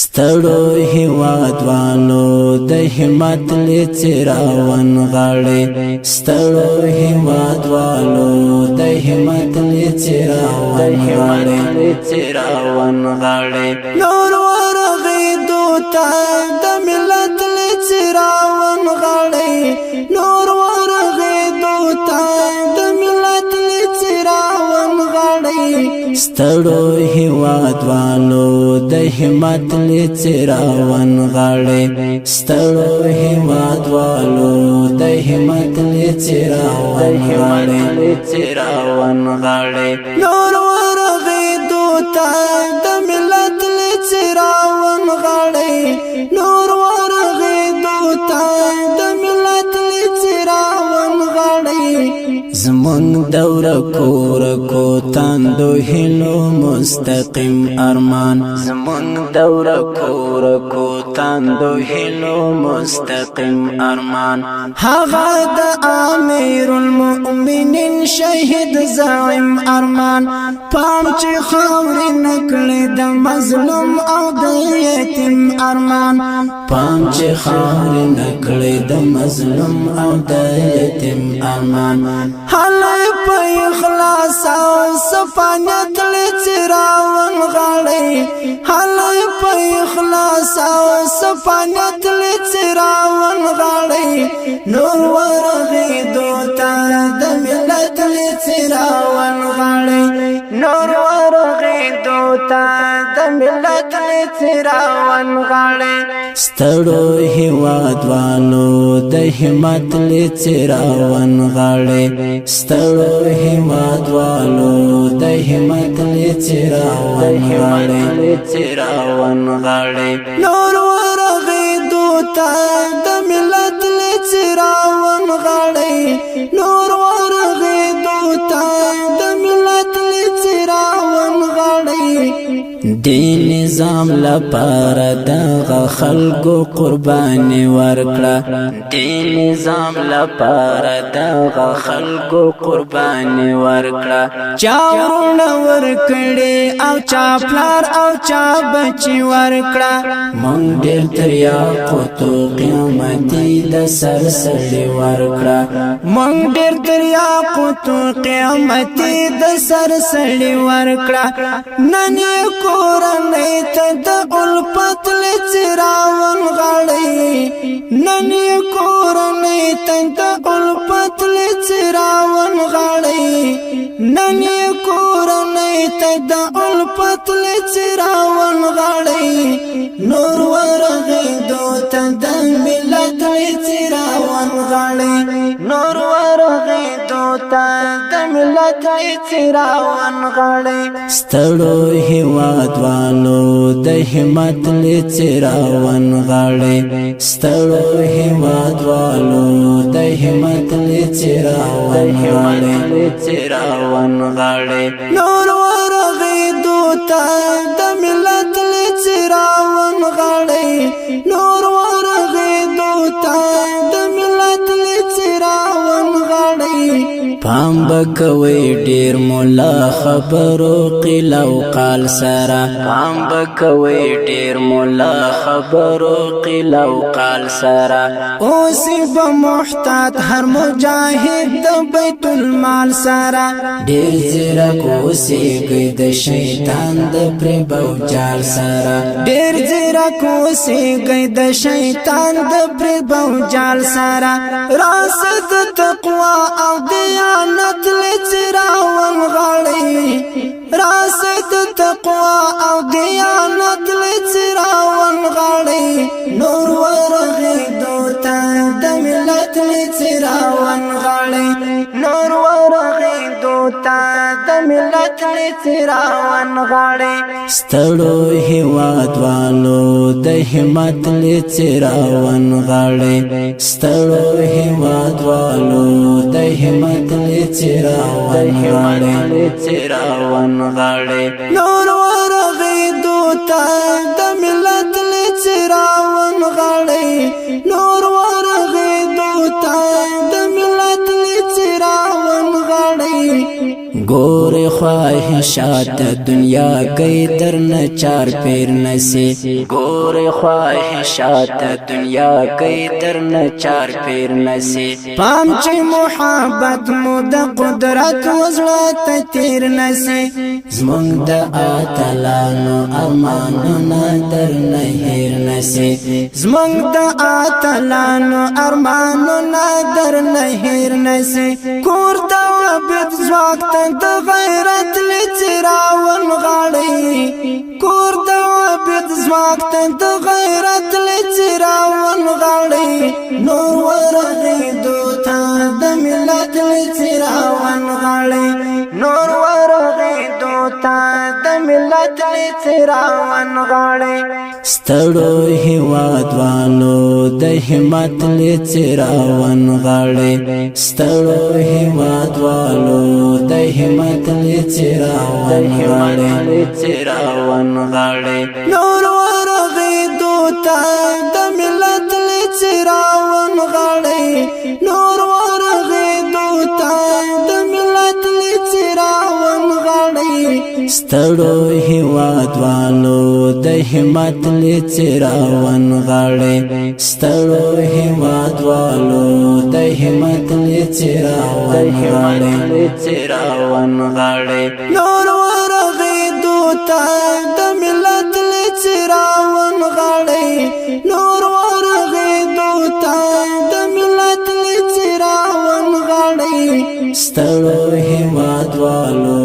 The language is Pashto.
ستړو هیواد والو د همت لچراون غړي ستړو هیواد والو د همت لچراون غړي نور ورغي دوتا د ملت لچراون غړي نور ورغي دوتا د ملت لچراون غړي ستړو هیواد والو د همت لچراون غړي ستړو هیواد والو د همت لچراون غړي نور ورغي دوتا د ملت لچراون غړي نور ورغي دوتا د ملت لچراون غړي زمون دور کور کو تاندو هلو مستقیم ارمان زمون دور کور کو تاندو هلو مستقیم ارمان هغه د امیر المؤمنین شهید زعیم ارمان پام چې خاور نکړي د مظلوم او د یتیم ارمان پام چې خاور نکړي د مظلوم او د یتیم ارمان حلای په اخلاص او صفانیت لچراون غړي حلای په اخلاص او صفانیت لچراون غړي نور ورغي دوتا د ملت لچراون غړي نور ورغي دوتا د ملت لچراون غړي ستړو هیواد والو د همت لچراون غړي ستړو هیواد والو د همت لچراون غړي نور ورغي دوتا د ملت لچراون غړي نور ورغي دوتا د ملت لچراون غړي دین نظام لپاره دغه خلکو قرباني ورکړه دین نظام لپاره دغه خلکو قرباني ورکړه چا ورونه ورکړي او چا پلار او چا بچي ورکړه مونږ ډېر تر یاقوتو قیامتي د سر سړي ورکړه مونږ ډېر تر یاقوتو قیامتي د سر سړي ورکړه نن کورنۍ ته د الفت لچراون غړي نن کورنۍ ته د الفت لچراون غړي نن کورنۍ ته د الفت لچراون غړي نور ورغي دوته د ملت لچراون غړي نور ورغي دوته د ملت لچراون غړي ستړو هیواد والو د همت لچراون غړي ستړو هیواد والو د همت لچراون غړي نور ورغي دوتا د ملت لچراون غړي نور ورغي دوتا د ملت لچراون غړي پام بکوي ډیر مولا خبرو قیل او قال سرا پام بکوي ډیر مولا خبرو قیل او قال سرا اوسې به محتاط هر مجاهد د بیت المال سرا ډیر زیرک اوسې د شیطان د پر بوجال سرا ډیر زیرک اوسې د شیطان د پر بوجال سرا راسد تقوا او دیانت لچراون غړي راسد تقوا او دیانت لچراون غړي نور ورغي دوتا د ملت لچراون غړي نور ورغي دوتا د ملت لچراون غړي ستړو هیواد والو د همت لچراون غړي ستړو هیواد والو د همت لچراون غړي نور ورغي دوتا د ملت لچراون غړي نور ورغي دوتا د ملت لچراون غړي ګور خواهش خواہشات دنیا گئی در نچار پیر نسی گور خواہشات دنیا گئی در نچار پیر نسی پام چی محبت مود قدرت وزلات تیر نسی زمونگ دا آتلانو ارمانو نادر نهیر نسی زمونگ دا آتلانو ارمانو نادر نهیر نسی کور دا عبد زواک تن دا غیرت لچراون غاڑی کور دا عبد زواک تن دا غیرت لچراون غاڑی نور ورغی دوتا دا ملت لچراون غاڑی نور ورغی دوتا دا ملت لچراون غاڑی ستړو هیواد والو د همت لچراون غاړي ستړو هیواد والو د همت لچراون غاړي نور ورغی دوتا د ملت لچراون غاړي نور ورغی دوتا د ملت لچراون غاړي ستړو هیواد والو د همت لچراون غاړي ستړو هیواد والو د همت لچراون غاړي نور ورغی دوتا د ملت لچراون غاړي نور ورغی دوتا د ملت لچراون غاړي ستړو هیواد والو